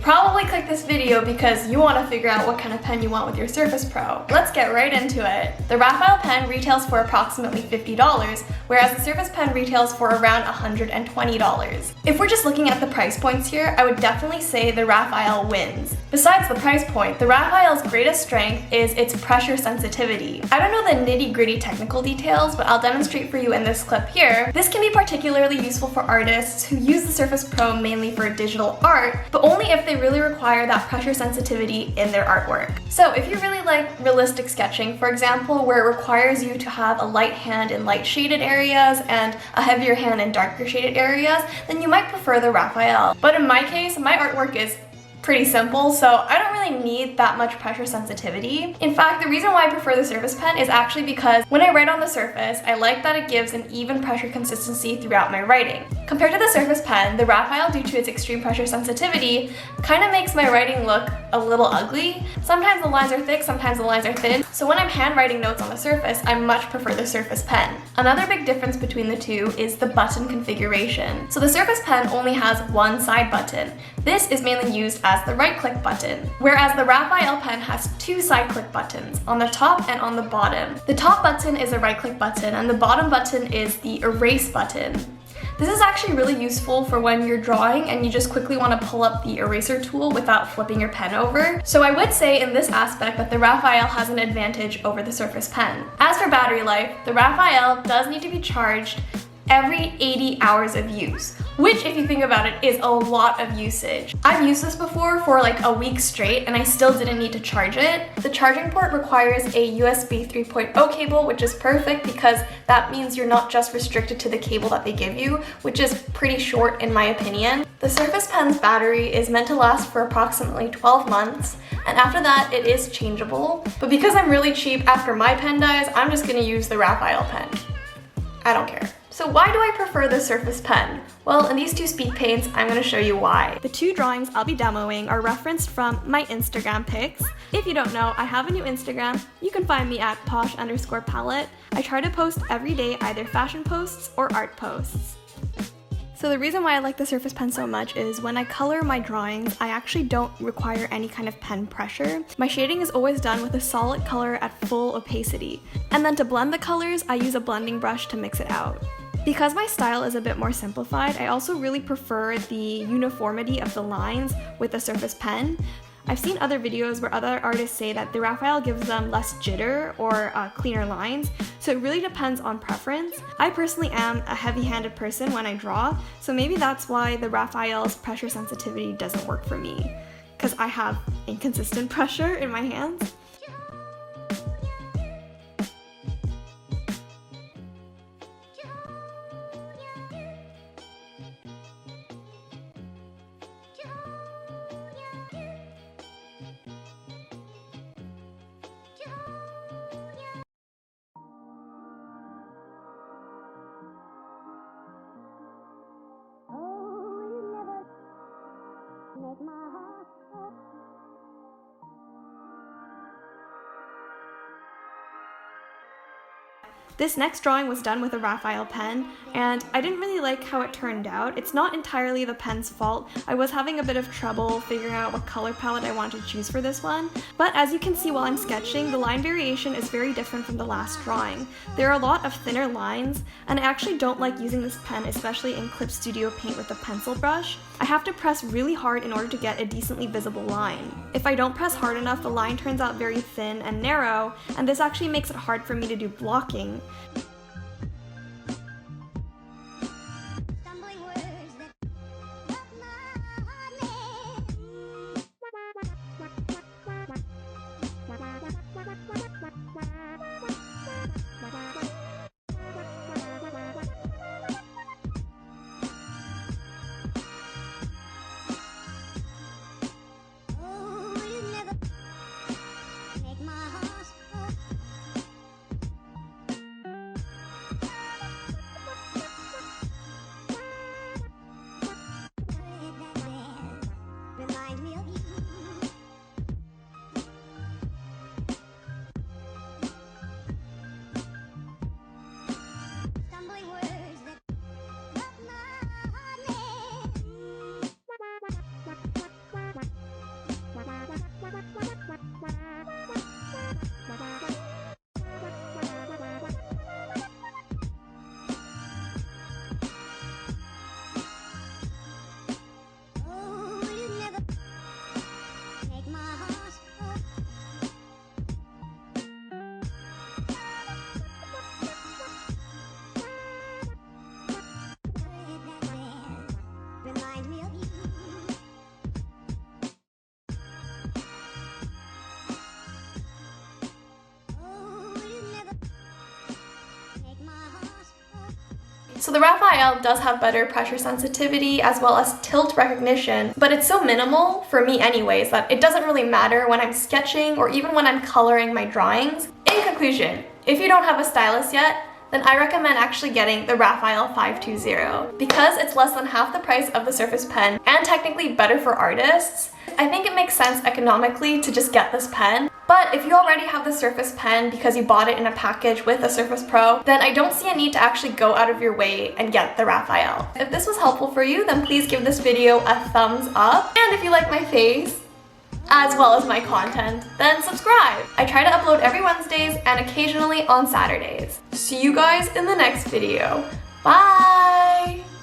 probably clicked this video because you want to figure out what kind of pen you want with your Surface Pro. Let's get right into it. The Raphael pen retails for approximately $50, whereas the Surface pen retails for around $120. If we're just looking at the price points here, I would definitely say the Raphael wins. Besides the price point, the Raphael's greatest strength is its pressure sensitivity. I don't know the nitty-gritty technical details, but I'll demonstrate for you in this clip here. This can be particularly useful for artists who use the Surface Pro mainly for digital art, but only if they really require that pressure sensitivity in their artwork. So if you really like realistic sketching, for example, where it requires you to have a light hand in light shaded areas and a heavier hand in darker shaded areas, then you might prefer the Raphael. But in my case, my artwork is pretty simple, so I don't really need that much pressure sensitivity. In fact, the reason why I prefer the Surface pen is actually because when I write on the surface, I like that it gives an even pressure consistency throughout my writing. Compared to the Surface pen, the Raphael, due to its extreme pressure sensitivity, kind of makes my writing look a little ugly. Sometimes the lines are thick, sometimes the lines are thin, so when I'm handwriting notes on the surface, I much prefer the Surface pen. Another big difference between the two is the button configuration. So the Surface pen only has one side button. This is mainly used as the right click button, whereas the Raphael pen has two side click buttons, on the top and on the bottom. The top button is a right click button and the bottom button is the erase button. This is actually really useful for when you're drawing and you just quickly want to pull up the eraser tool without flipping your pen over. So I would say in this aspect that the Raphael has an advantage over the Surface pen. As for battery life, the Raphael does need to be charged every 80 hours of use, which if you think about it is a lot of usage. I've used this before for like a week straight and I still didn't need to charge it. The charging port requires a USB 3.0 cable, which is perfect because that means you're not just restricted to the cable that they give you, which is pretty short in my opinion. The Surface pen's battery is meant to last for approximately 12 months, and after that it is changeable, but because I'm really cheap, after my pen dies, I'm just gonna use the Raphael pen. I don't care. So why do I prefer the Surface pen? Well, in these two speed paints, I'm going to show you why. The two drawings I'll be demoing are referenced from my Instagram pics. If you don't know, I have a new Instagram. You can find me at posh_palette. I try to post every day either fashion posts or art posts. So the reason why I like the Surface pen so much is when I color my drawings, I actually don't require any kind of pen pressure. My shading is always done with a solid color at full opacity. And then to blend the colors, I use a blending brush to mix it out. Because my style is a bit more simplified, I also really prefer the uniformity of the lines with the Surface pen. I've seen other videos where other artists say that the Raphael gives them less jitter or cleaner lines, so it really depends on preference. I personally am a heavy-handed person when I draw, so maybe that's why the Raphael's pressure sensitivity doesn't work for me, because I have inconsistent pressure in my hands. Make my heart stop. This next drawing was done with a Raphael pen, and I didn't really like how it turned out. It's not entirely the pen's fault. I was having a bit of trouble figuring out what color palette I wanted to choose for this one, but as you can see while I'm sketching, the line variation is very different from the last drawing. There are a lot of thinner lines, and I actually don't like using this pen, especially in Clip Studio Paint with a pencil brush. I have to press really hard in order to get a decently visible line. If I don't press hard enough, the line turns out very thin and narrow, and this actually makes it hard for me to do blocking. So the Raphael does have better pressure sensitivity as well as tilt recognition, but it's so minimal, for me anyways, that it doesn't really matter when I'm sketching or even when I'm coloring my drawings. In conclusion, if you don't have a stylus yet, then I recommend actually getting the Raphael 520. Because it's less than half the price of the Surface Pen and technically better for artists, I think it makes sense economically to just get this pen. But if you already have the Surface Pen because you bought it in a package with a Surface Pro, then I don't see a need to actually go out of your way and get the Raphael. If this was helpful for you, then please give this video a thumbs up. And if you like my face, as well as my content, then subscribe. I try to upload every Wednesdays and occasionally on Saturdays. See you guys in the next video. Bye!